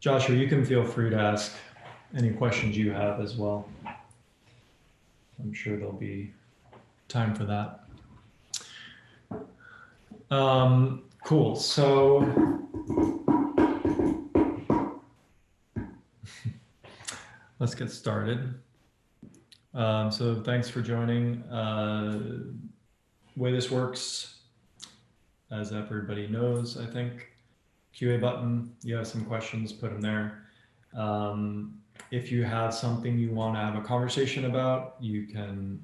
Joshua, you can feel free to ask any questions you have as well. I'm sure there'll be time for that. Cool. So let's get started. So thanks for joining. Way this works, as everybody knows, I think, QA button. You have some questions, put them there. If you have something you want to have a conversation about, you can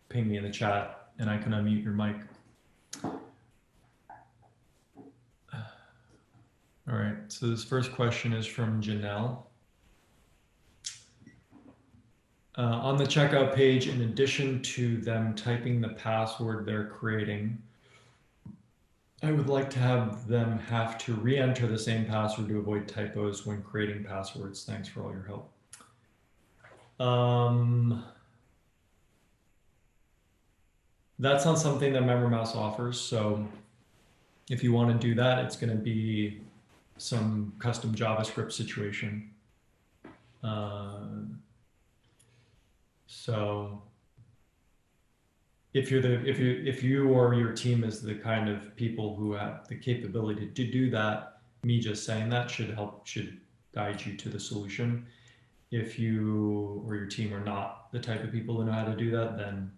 ping me in the chat and I can unmute your mic. All right, so this first question is from Janelle. On the checkout page, in addition to them typing the password they're creating, I would like to have them have to re-enter the same password to avoid typos when creating passwords. Thanks for all your help. That's not something that MemberMouse offers. So if you want to do that, it's going to be some custom JavaScript situation. So if you or your team is the kind of people who have the capability to do that, me just saying that should guide you to the solution. If you or your team are not the type of people who know how to do that, then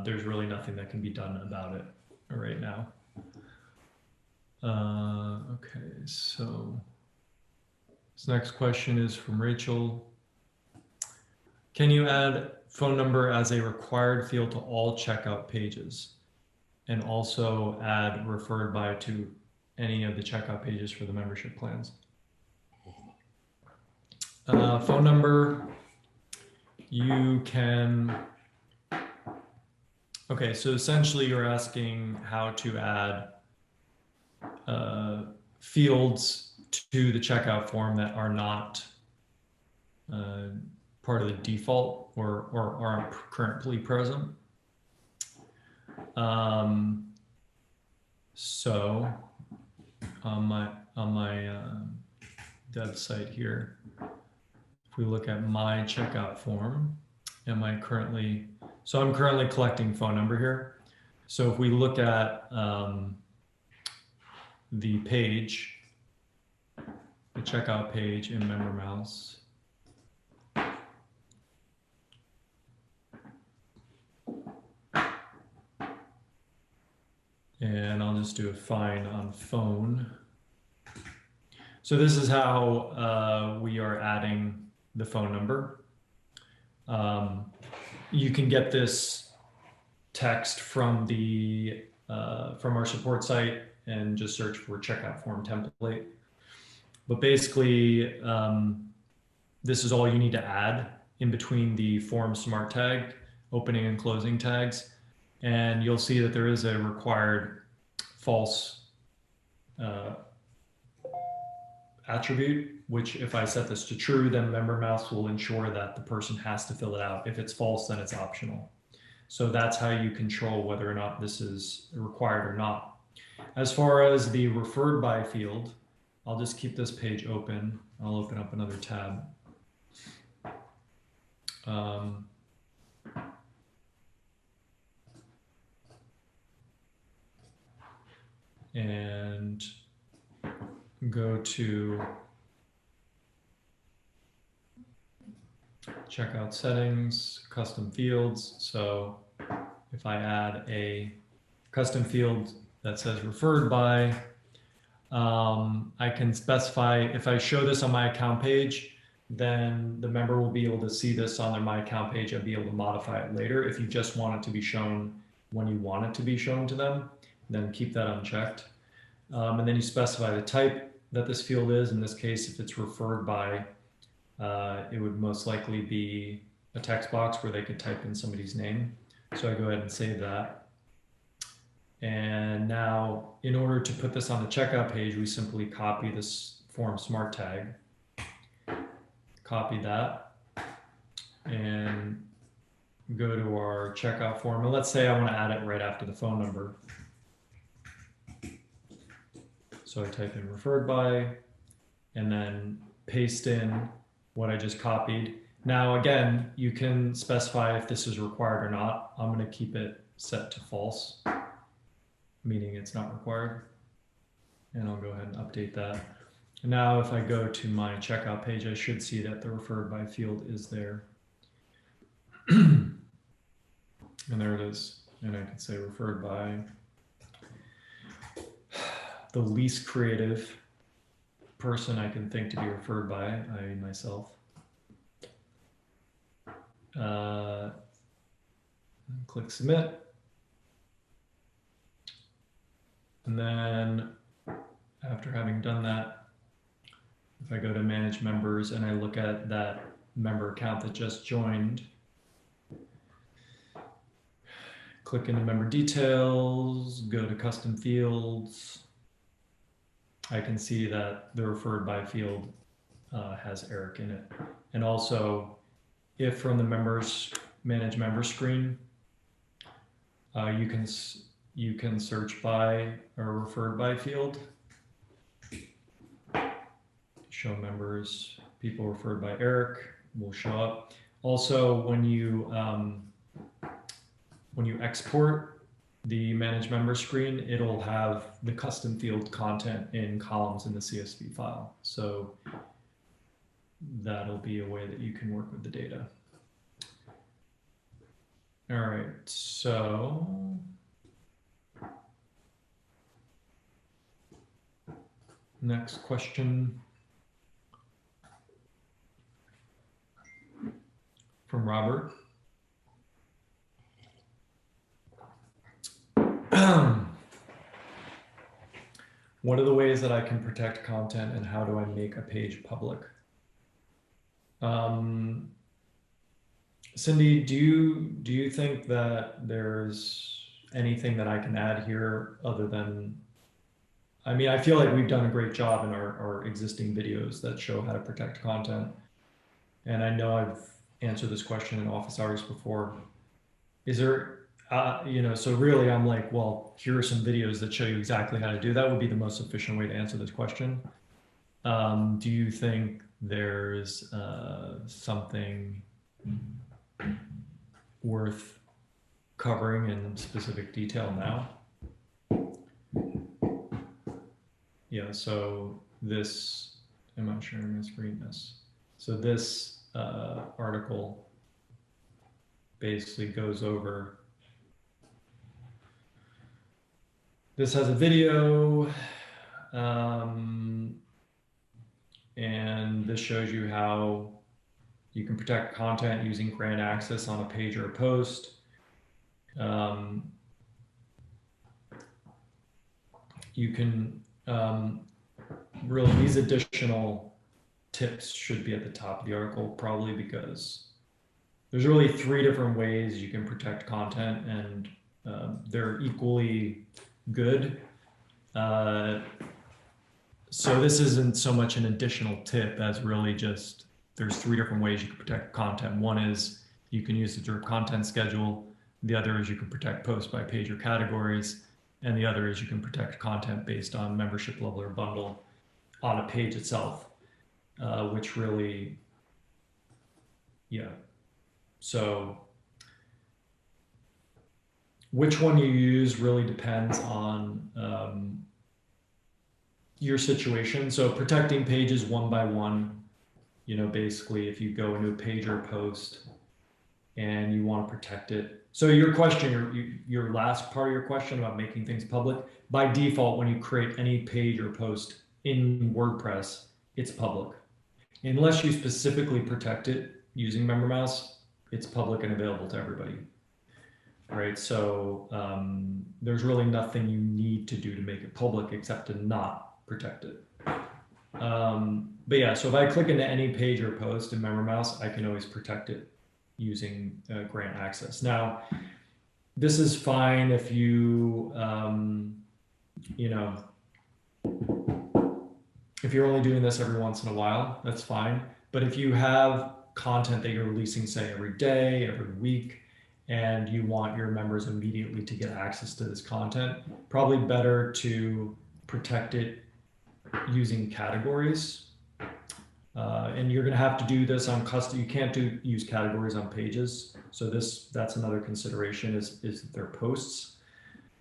there's really nothing that can be done about it right now. Okay, so this next question is from Rachel. Can you add phone number as a required field to all checkout pages and also add referred by to any of the checkout pages for the membership plans? Phone number, you can, okay, so essentially you're asking how to add fields to the checkout form that are not part of the default or aren't currently present. So on my dev site here, if we look at my checkout form, I'm currently collecting phone number here. So if we look at the page, the checkout page in MemberMouse, and I'll just do a find on phone. So this is how we are adding the phone number. You can get this text from our support site and just search for checkout form template. But basically, this is all you need to add in between the form smart tag, opening and closing tags. And you'll see that there is a required false attribute, which if I set this to true, then MemberMouse will ensure that the person has to fill it out. If it's false, then it's optional. So that's how you control whether or not this is required or not. As far as the referred by field, I'll just keep this page open. I'll open up another tab. And go to checkout settings, custom fields. So if I add a custom field that says referred by, I can specify, if I show this on my account page, then the member will be able to see this on their My Account page and be able to modify it later. If you just want it to be shown when you want it to be shown to them, then keep that unchecked. And then you specify the type that this field is. In this case, if it's referred by, it would most likely be a text box where they could type in somebody's name. So I go ahead and save that. And now, in order to put this on the checkout page, we simply copy this form smart tag, copy that, and go to our checkout form. And let's say I want to add it right after the phone number. So I type in referred by, and then paste in what I just copied. Now, again, you can specify if this is required or not. I'm going to keep it set to false, meaning it's not required. And I'll go ahead and update that. And now if I go to my checkout page, I should see that the referred by field is there. And there it is. And I could say referred by the least creative person I can think to be referred by, i.e. myself. Click submit. And then after having done that, if I go to manage members and I look at that member account that just joined, click into member details, go to custom fields, I can see that the referred by field has Eric in it. And also, if from the members manage member screen, you can search by or referred by field. Show members, people referred by Eric will show up. Also, when you export the manage member screen, it'll have the custom field content in columns in the CSV file. So that'll be a way that you can work with the data. All right, so next question from Robert. What are the ways that I can protect content and how do I make a page public? Cindy, do you think that there's anything that I can add here other than, I mean, I feel like we've done a great job in our existing videos that show how to protect content. And I know I've answered this question in office hours before. Is there, so really I'm like, well, here are some videos that show you exactly how to do that would be the most efficient way to answer this question. Do you think there's something worth covering in specific detail now? Yeah, so this, am I sharing my screen? Yes. So this article basically goes over, this has a video, and this shows you how you can protect content using grant access on a page or a post. You can really, these additional tips should be at the top of the article, probably because there's really 3 different ways you can protect content, and they're equally good. So this isn't so much an additional tip as really just, there's 3 different ways you can protect content. One is you can use the drip content schedule. The other is you can protect posts by page or categories. And the other is you can protect content based on membership level or bundle on a page itself, which really, yeah. So which one you use really depends on your situation. So protecting pages one by one, basically if you go into a page or a post and you want to protect it. So your question, your last part of your question about making things public, by default, when you create any page or post in WordPress, it's public. Unless you specifically protect it using MemberMouse, it's public and available to everybody. Right, so there's really nothing you need to do to make it public except to not protect it. But yeah, so if I click into any page or post in MemberMouse, I can always protect it using grant access. Now, this is fine if you, if you're only doing this every once in a while, that's fine. But if you have content that you're releasing, say every day, every week, and you want your members immediately to get access to this content, probably better to protect it using categories And you're going to have to do this on custom. You can't use categories on pages. So that's another consideration is their posts.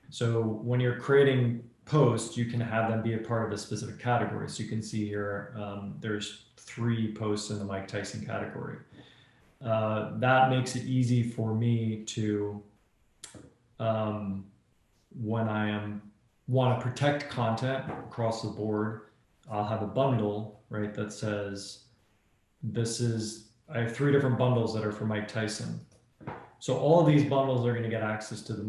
So when you're creating posts, you can have them be a part of a specific category. So you can see here, there's 3 posts in the Mike Tyson category. That makes it easy for me to, when I want to protect content across the board, I'll have a bundle, right, that says I have 3 different bundles that are for Mike Tyson. So all of these bundles are going to get access to the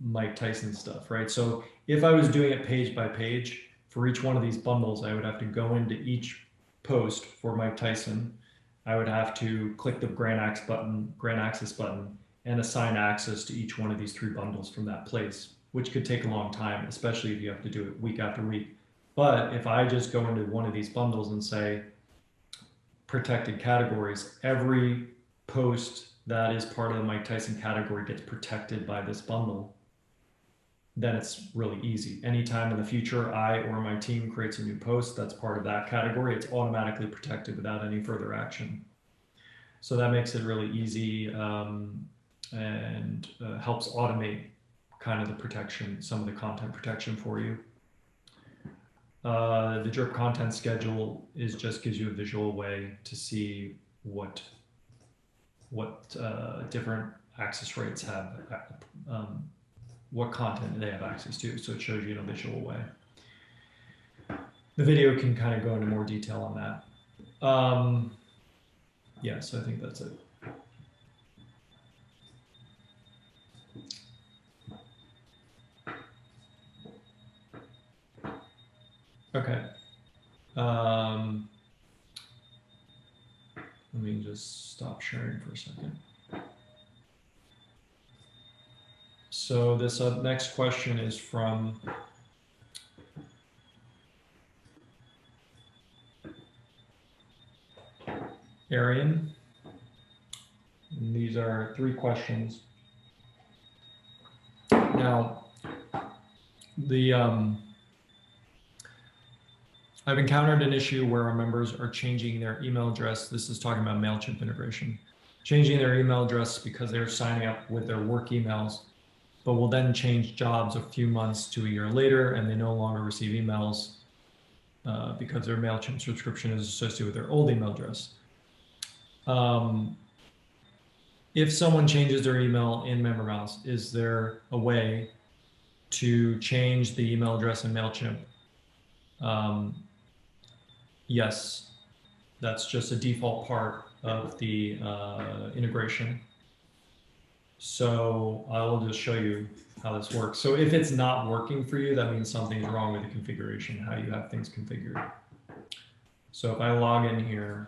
Mike Tyson stuff, right? So if I was doing it page by page for each one of these bundles, I would have to go into each post for Mike Tyson. I would have to click the grant access button, and assign access to each one of these 3 bundles from that place, which could take a long time, especially if you have to do it week after week. But if I just go into one of these bundles and say protected categories, every post that is part of the Mike Tyson category gets protected by this bundle, then it's really easy. Anytime in the future I or my team creates a new post that's part of that category, it's automatically protected without any further action. So that makes it really easy, and helps automate kind of the protection, some of the content protection for you. The drip content schedule just gives you a visual way to see what different access rates have, what content they have access to. So it shows you in a visual way. The video can kind of go into more detail on that. Yeah, so I think that's it. Okay. Let me just stop sharing for a second. So this next question is from Arian. And these are 3 questions. Now, I've encountered an issue where our members are changing their email address. This is talking about MailChimp integration. Changing their email address because they're signing up with their work emails, but will then change jobs a few months to a year later, and they no longer receive emails because their MailChimp subscription is associated with their old email address. If someone changes their email in MemberMouse, is there a way to change the email address in MailChimp? Yes, that's just a default part of the integration. So I will just show you how this works. So if it's not working for you, that means something's wrong with the configuration, how you have things configured. So if I log in here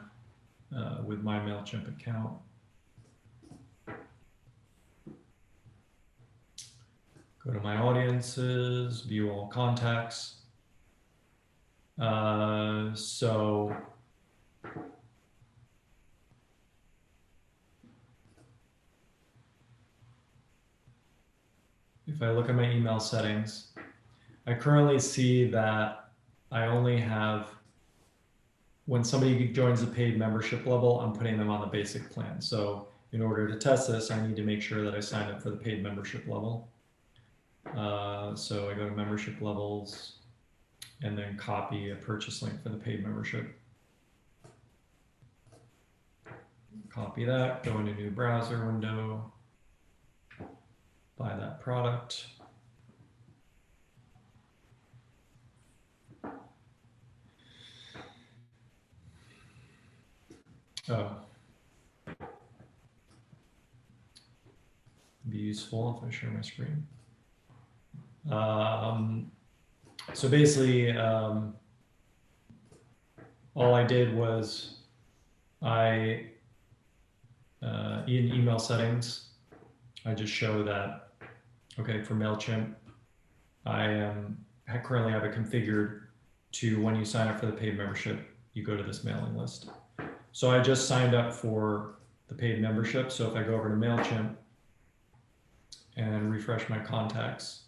with my MailChimp account, go to my audiences, view all contacts. So if I look at my email settings, I currently see that I only have, when somebody joins the paid membership level, I'm putting them on the basic plan. So in order to test this, I need to make sure that I sign up for the paid membership level. So I go to membership levels and then copy a purchase link for the paid membership. Copy that, go into new browser window, buy that product. Oh. Be useful if I share my screen. So basically, all I did was in email settings, I just show that, okay, for MailChimp, I currently have it configured to when you sign up for the paid membership, you go to this mailing list. So I just signed up for the paid membership. So if I go over to MailChimp and refresh my contacts,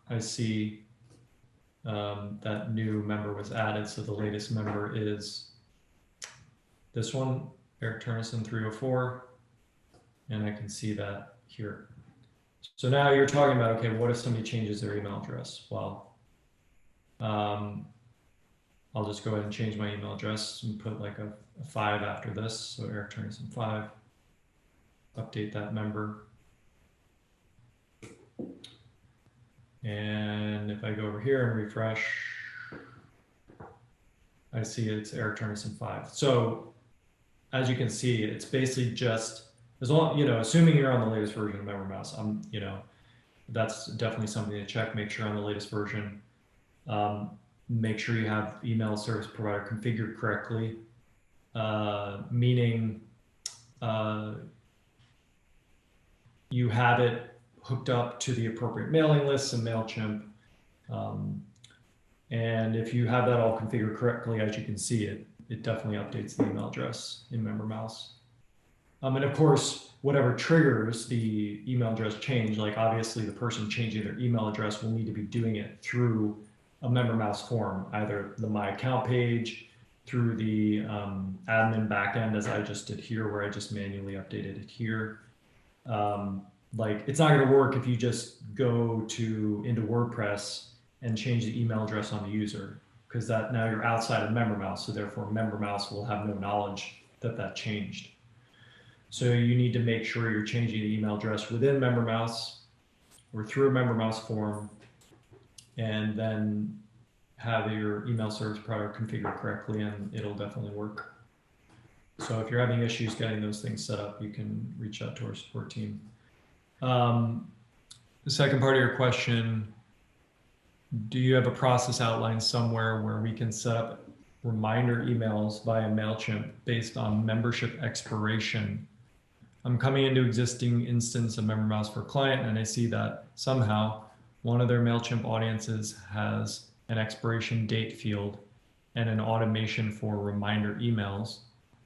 I see that new member was added. So the latest member is this one, Eric Turnison 304, and I can see that here. So now you're talking about, okay, what if somebody changes their email address? Well, I'll just go ahead and change my email address and put like a 5 after this. So Eric Turnison 5, update that member. And if I go over here and refresh, I see it's Eric Turnison 5. So as you can see, it's basically just, as long, assuming you're on the latest version of MemberMouse, that's definitely something to check. Make sure on the latest version. Make sure you have email service provider configured correctly, meaning you have it hooked up to the appropriate mailing lists in MailChimp. And if you have that all configured correctly, as you can see, it definitely updates the email address in MemberMouse. And of course, whatever triggers the email address change, like obviously the person changing their email address will need to be doing it through a MemberMouse form, either the My Account page, through the admin backend, as I just did here, where I just manually updated it here. Like, it's not going to work if you just go into WordPress and change the email address on the user, because that now you're outside of MemberMouse, so therefore MemberMouse will have no knowledge that that changed. So you need to make sure you're changing the email address within MemberMouse or through a MemberMouse form, and then have your email service provider configured correctly, and it'll definitely work. So if you're having issues getting those things set up, you can reach out to our support team. The second part of your question, do you have a process outlined somewhere where we can set up reminder emails via MailChimp based on membership expiration? I'm coming into existing instance of MemberMouse for client, and I see that somehow one of their MailChimp audiences has an expiration date field and an automation for reminder emails,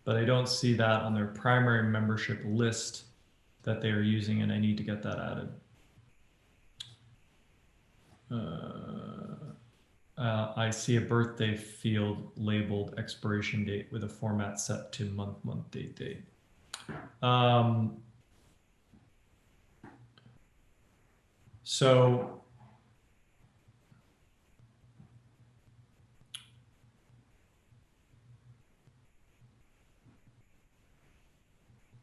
but I don't see that on their primary membership list that they are using, and I need to get that added. I see a birthday field labeled expiration date with a format set to month, date. So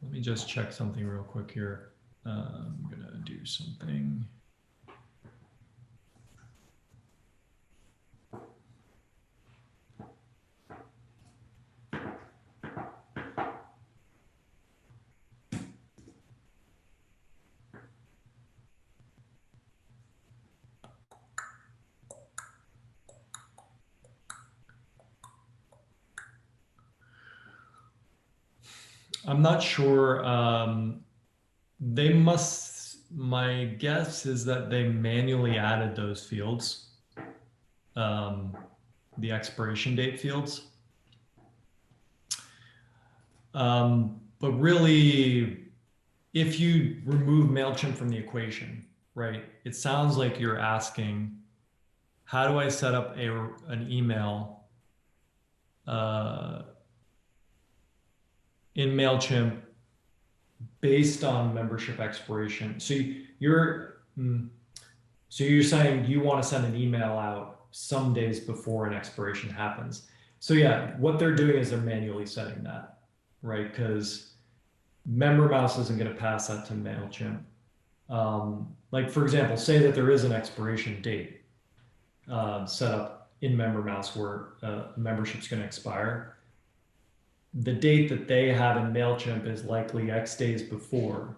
let me just check something real quick here. I'm gonna do something. I'm not sure. They must, my guess is that they manually added those fields, the expiration date fields. But really, if you remove MailChimp from the equation, right, it sounds like you're asking, how do I set up an email in MailChimp based on membership expiration? So you're saying you want to send an email out some days before an expiration happens. So yeah, what they're doing is they're manually setting that, right? Because MemberMouse isn't going to pass that to MailChimp. Like, for example, say that there is an expiration date set up in MemberMouse where membership's going to expire. The date that they have in MailChimp is likely X days before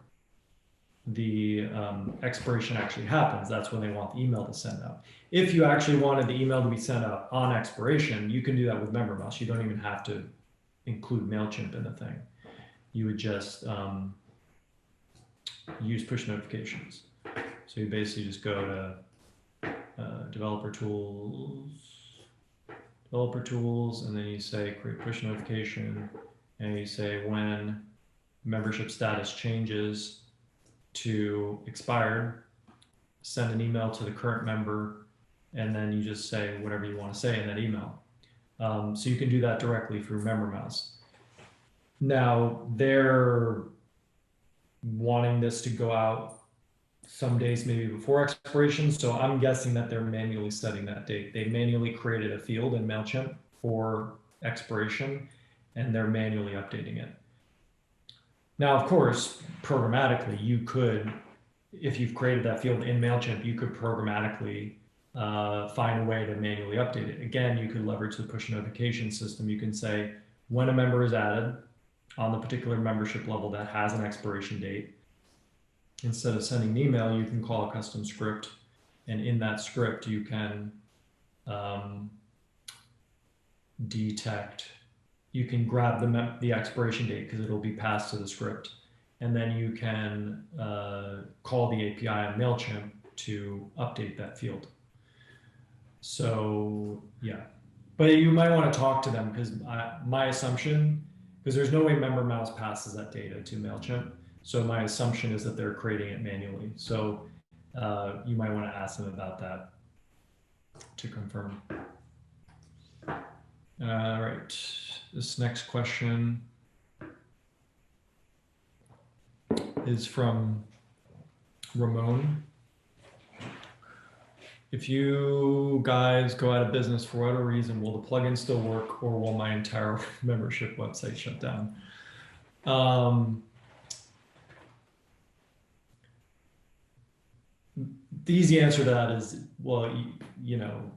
the expiration actually happens. That's when they want the email to send out. If you actually wanted the email to be sent out on expiration, you can do that with MemberMouse. You don't even have to include MailChimp in the thing. You would just use push notifications. So you basically just go to developer tools, and then you say create push notification, and you say when membership status changes to expired, send an email to the current member, and then you just say whatever you want to say in that email. So you can do that directly through MemberMouse. Now, they're wanting this to go out some days maybe before expiration, so I'm guessing that they're manually setting that date. They manually created a field in MailChimp for expiration, and they're manually updating it. Now, of course, programmatically, you could, if you've created that field in MailChimp, you could programmatically find a way to manually update it. Again, you could leverage the push notification system. You can say when a member is added on the particular membership level that has an expiration date, instead of sending an email, you can call a custom script, and in that script, you can detect, you can grab the expiration date because it'll be passed to the script, and then you can call the API on MailChimp to update that field. So yeah, but you might want to talk to them, because my assumption, because there's no way MemberMouse passes that data to MailChimp, so my assumption is that they're creating it manually. So you might want to ask them about that to confirm. All right, this next question is from Ramon. If you guys go out of business for whatever reason, will the plugin still work, or will my entire membership website shut down? The easy answer to that is, well, you know,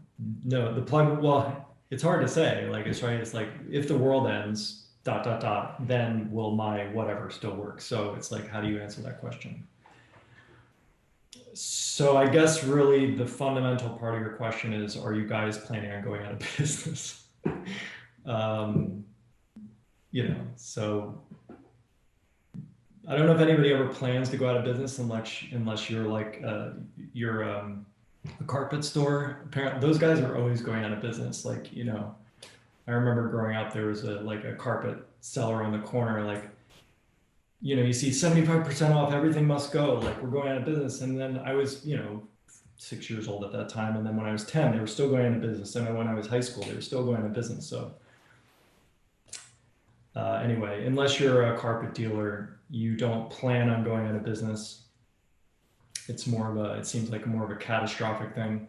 no, the plugin, well, it's hard to say, like, it's right. It's like, if the world ends, ... then will my whatever still work? So it's like, how do you answer that question? So I guess really the fundamental part of your question is, are you guys planning on going out of business? You know, so I don't know if anybody ever plans to go out of business unless you're like you're a carpet store. Apparently, those guys are always going out of business. Like, you know, I remember growing up, there was a carpet seller on the corner, like, you know, you see 75% off, everything must go, like, we're going out of business. And then I was, you know, 6 years old at that time. And then when I was 10, they were still going out of business. And then when I was high school, they were still going out of business. So anyway, unless you're a carpet dealer, you don't plan on going out of business. It's more of a, it seems like more of a catastrophic thing.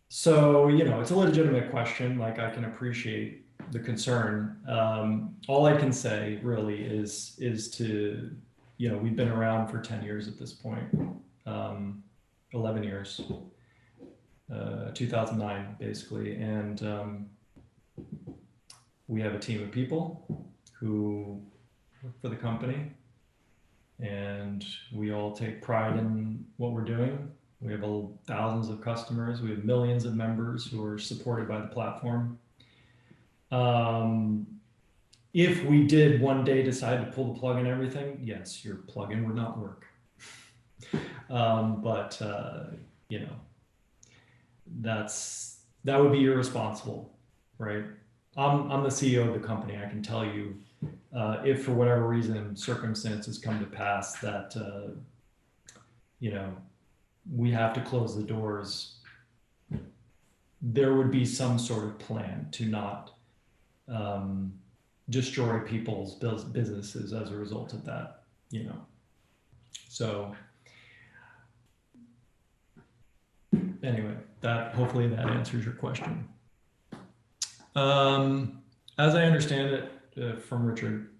So, you know, it's a legitimate question. Like, I can appreciate the concern. All I can say really is to, you know, we've been around for 10 years at this point, 11 years, 2009 basically. And we have a team of people who work for the company, and we all take pride in what we're doing. We have thousands of customers. We have millions of members who are supported by the platform. If we did one day decide to pull the plug on everything, yes, your plugin would not work. But you know, that would be irresponsible, right? I'm the CEO of the company. I can tell you, if for whatever reason circumstances come to pass that you know, we have to close the doors, there would be some sort of plan to not destroy people's businesses as a result of that, you know. So anyway, hopefully that answers your question. As I understand it from Richard,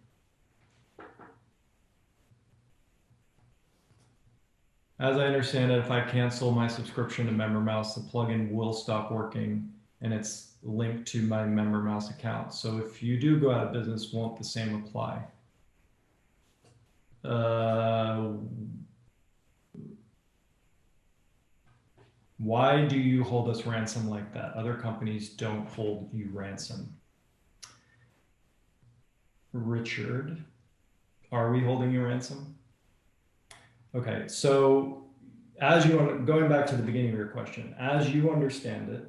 if I cancel my subscription to MemberMouse, the plugin will stop working, and it's linked to my MemberMouse account. So if you do go out of business, won't the same apply? Why do you hold us ransom like that? Other companies don't hold you ransom. Richard, are we holding you ransom? Okay, so going back to the beginning of your question, as you understand it,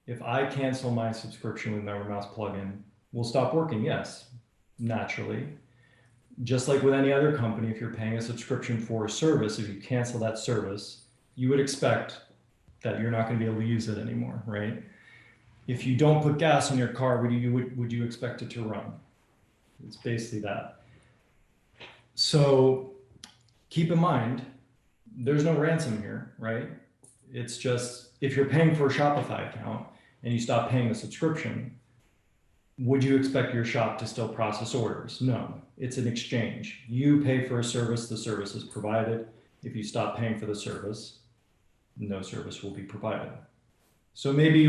if I cancel my subscription with MemberMouse plugin, will stop working? Yes, naturally. Just like with any other company, if you're paying a subscription for a service, if you cancel that service, you would expect that you're not going to be able to use it anymore, right? If you don't put gas in your car, would you expect it to run? It's basically that. So keep in mind, there's no ransom here, right? It's just, if you're paying for a Shopify account and you stop paying the subscription, would you expect your shop to still process orders? No, it's an exchange. You pay for a service, the service is provided. If you stop paying for the service, no service will be provided. So maybe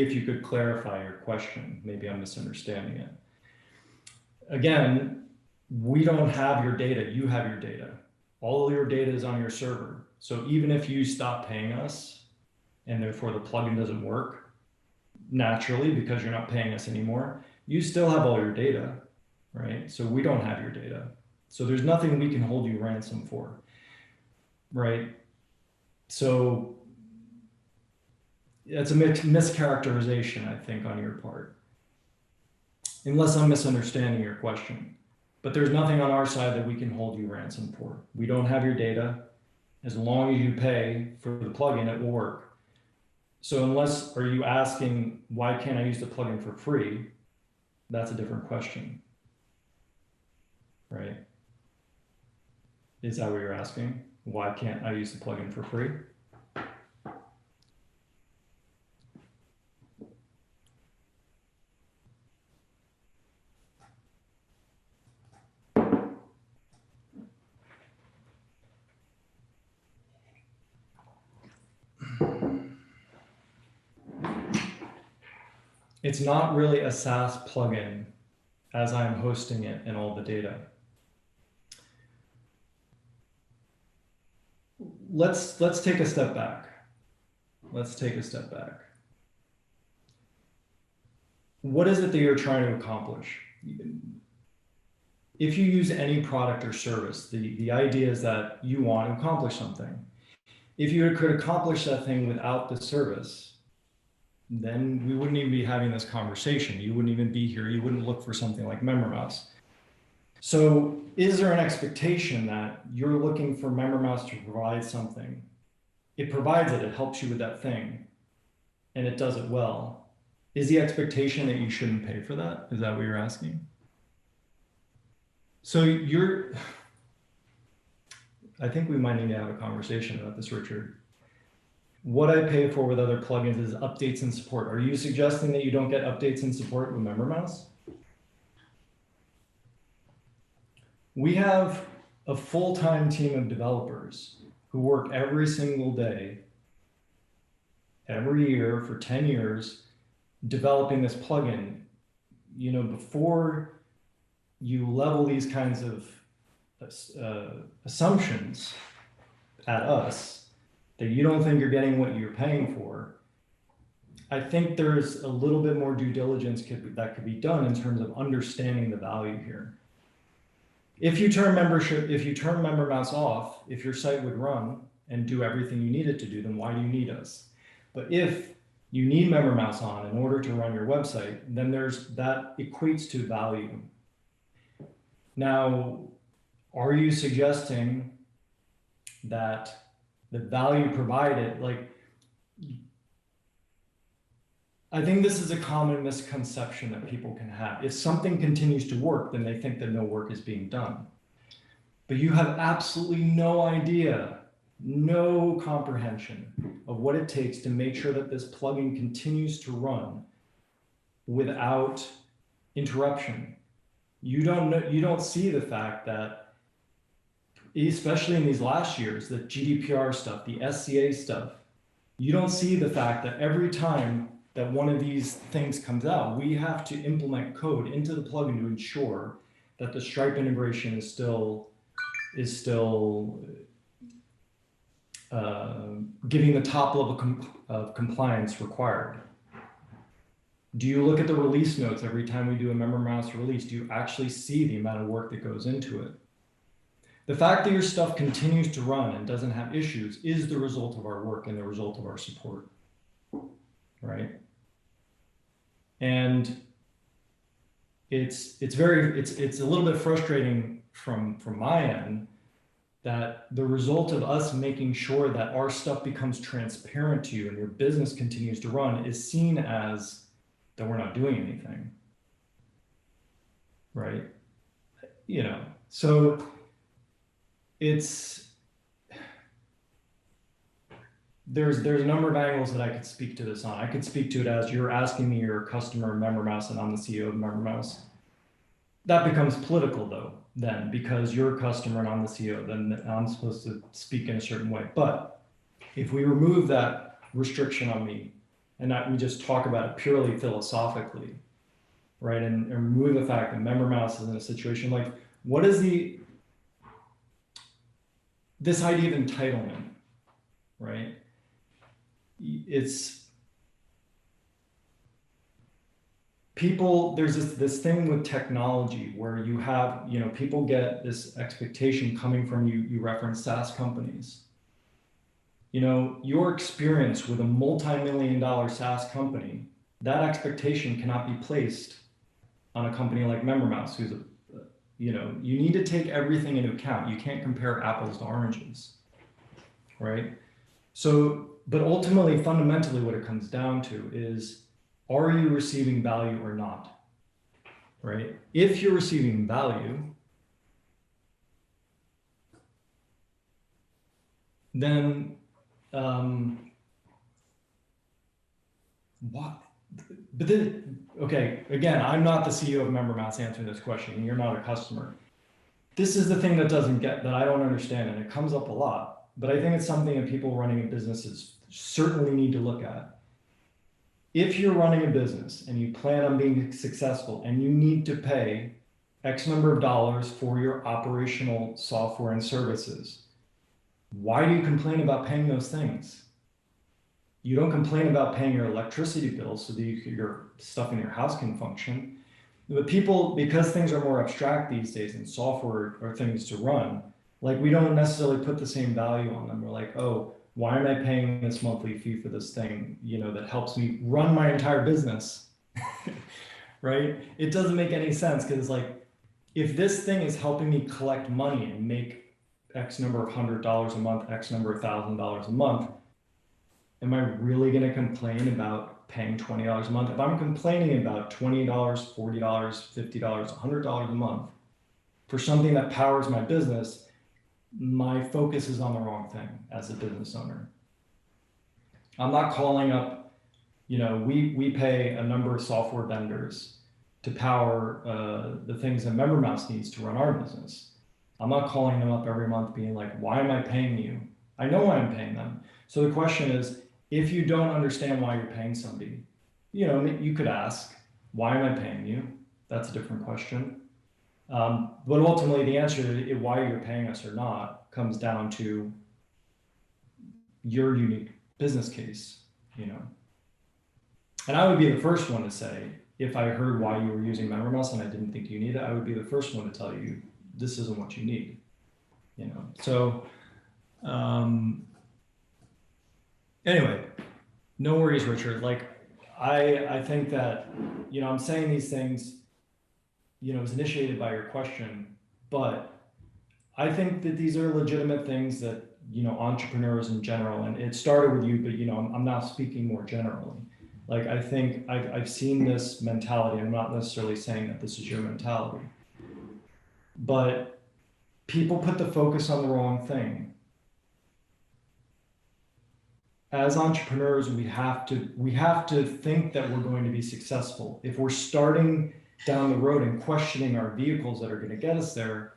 if you could clarify your question, maybe I'm misunderstanding it. Again, we don't have your data, you have your data. All of your data is on your server. So even if you stop paying us and therefore the plugin doesn't work naturally because you're not paying us anymore, you still have all your data, right? So we don't have your data. So there's nothing we can hold you ransom for, right? So it's a mischaracterization, I think, on your part, unless I'm misunderstanding your question. But there's nothing on our side that we can hold you ransom for. We don't have your data. As long as you pay for the plugin, it will work. So are you asking, why can't I use the plugin for free? That's a different question, right? Is that what you're asking? Why can't I use the plugin for free? It's not really a SaaS plugin as I'm hosting it and all the data. Let's take a step back. Let's take a step back. What is it that you're trying to accomplish? If you use any product or service, the idea is that you want to accomplish something. If you could accomplish that thing without the service, then we wouldn't even be having this conversation. You wouldn't even be here. You wouldn't look for something like MemberMouse. So is there an expectation that you're looking for MemberMouse to provide something? It provides it, it helps you with that thing, and it does it well. Is the expectation that you shouldn't pay for that? Is that what you're asking? So I think we might need to have a conversation about this, Richard. What I pay for with other plugins is updates and support. Are you suggesting that you don't get updates and support with MemberMouse? We have a full-time team of developers who work every single day, every year for 10 years, developing this plugin. You know, before you level these kinds of assumptions at us, that you don't think you're getting what you're paying for, I think there's a little bit more due diligence that could be done in terms of understanding the value here. If you turn MemberMouse off, if your site would run and do everything you need it to do, then why do you need us? But if you need MemberMouse on in order to run your website, then that equates to value. Now, are you suggesting that the value provided, I think this is a common misconception that people can have. If something continues to work, then they think that no work is being done. But you have absolutely no idea, no comprehension of what it takes to make sure that this plugin continues to run without interruption. You don't see the fact that, especially in these last years, the GDPR stuff, the SCA stuff, you don't see the fact that every time that one of these things comes out, we have to implement code into the plugin to ensure that the Stripe integration is still giving the top level of compliance required. Do you look at the release notes every time we do a MemberMouse release? Do you actually see the amount of work that goes into it? The fact that your stuff continues to run and doesn't have issues is the result of our work and the result of our support, right? And it's a little bit frustrating from my end that the result of us making sure that our stuff becomes transparent to you and your business continues to run is seen as that we're not doing anything, right? You know, so there's a number of angles that I could speak to this on. I could speak to it as you're asking me, you're a customer of MemberMouse and I'm the CEO of MemberMouse. That becomes political though, then, because you're a customer and I'm the CEO, then I'm supposed to speak in a certain way. But if we remove that restriction on me and that we just talk about it purely philosophically, right? And remove the fact that MemberMouse is in a situation like, what is this idea of entitlement, right? It's people, there's this thing with technology where you have, you know, people get this expectation coming from you reference SaaS companies. You know, your experience with a multi-million-dollar SaaS company, that expectation cannot be placed on a company like MemberMouse, who's you know, you need to take everything into account. You can't compare apples to oranges, right? So, but ultimately, fundamentally, what it comes down to is, are you receiving value or not, right? If you're receiving value, then what? But then, okay, again, I'm not the CEO of MemberMouse answering this question, and you're not a customer. This is the thing that I don't understand, and it comes up a lot, but I think it's something that people running businesses certainly need to look at. If you're running a business and you plan on being successful and you need to pay X number of dollars for your operational software and services, why do you complain about paying those things? You don't complain about paying your electricity bills so that your stuff in your house can function. But people, because things are more abstract these days and software are things to run, like we don't necessarily put the same value on them. We're like, oh, why am I paying this monthly fee for this thing, you know, that helps me run my entire business, right? It doesn't make any sense because it's like, if this thing is helping me collect money and make X number of $100 a month, X number of $1,000 a month, am I really going to complain about paying $20 a month? If I'm complaining about $20, $40, $50, $100 a month for something that powers my business, my focus is on the wrong thing as a business owner. I'm not calling up, you know, we pay a number of software vendors to power the things that MemberMouse needs to run our business. I'm not calling them up every month being like, why am I paying you? I know why I'm paying them. So the question is, if you don't understand why you're paying somebody, you know, you could ask, why am I paying you? That's a different question. But ultimately, the answer to why you're paying us or not comes down to your unique business case, you know. And I would be the first one to say, if I heard why you were using MemberMouse and I didn't think you need it, I would be the first one to tell you this isn't what you need, you know. So anyway, no worries, Richard. Like, I think that, you know, I'm saying these things, you know, it was initiated by your question, but I think that these are legitimate things that, you know, entrepreneurs in general, and it started with you, but, you know, I'm now speaking more generally. Like, I think I've seen this mentality. I'm not necessarily saying that this is your mentality, but people put the focus on the wrong thing. As entrepreneurs, we have to think that we're going to be successful. If we're starting down the road and questioning our vehicles that are going to get us there,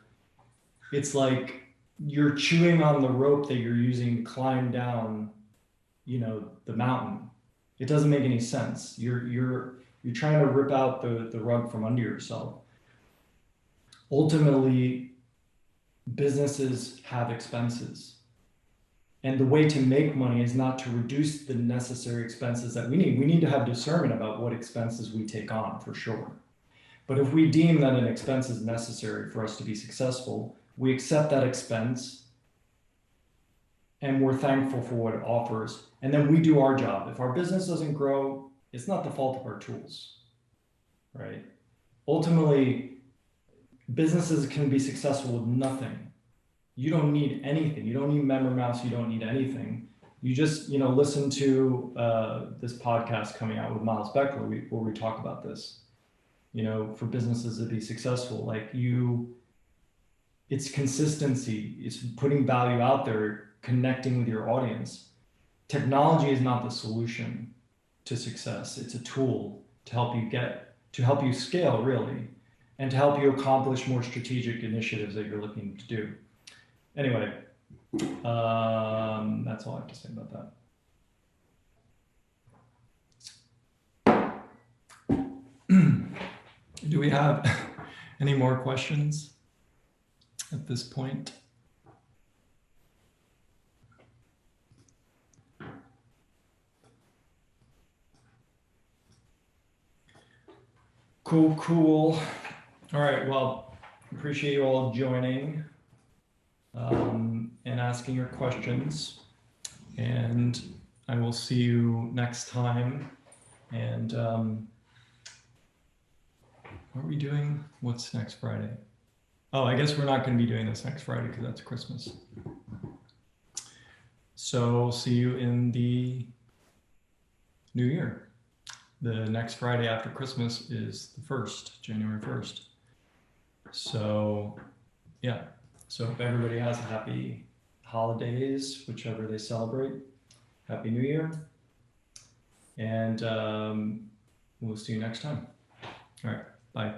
it's like you're chewing on the rope that you're using to climb down, you know, the mountain. It doesn't make any sense. You're trying to rip out the rug from under yourself. Ultimately, businesses have expenses. And the way to make money is not to reduce the necessary expenses that we need. We need to have discernment about what expenses we take on, for sure. But if we deem that an expense is necessary for us to be successful, we accept that expense and we're thankful for what it offers. And then we do our job. If our business doesn't grow, it's not the fault of our tools, right? Ultimately, businesses can be successful with nothing You don't need anything. You don't need MemberMouse. You don't need anything. You just, listen to this podcast coming out with Miles Beckler where we talk about this. For businesses to be successful, it's consistency. It's putting value out there, connecting with your audience. Technology is not the solution to success. It's a tool to help you scale, really, and to help you accomplish more strategic initiatives that you're looking to do. Anyway, that's all I have to say about that. Do we have any more questions at this point? Cool. All right, well, appreciate you all joining and asking your questions. And I will see you next time. And what are we doing? What's next Friday? Oh, I guess we're not going to be doing this next Friday because that's Christmas. So see you in the new year. The next Friday after Christmas is the 1st, January 1st. So yeah, so if everybody has a happy holidays, whichever they celebrate, Happy New Year. And we'll see you next time. All right, bye.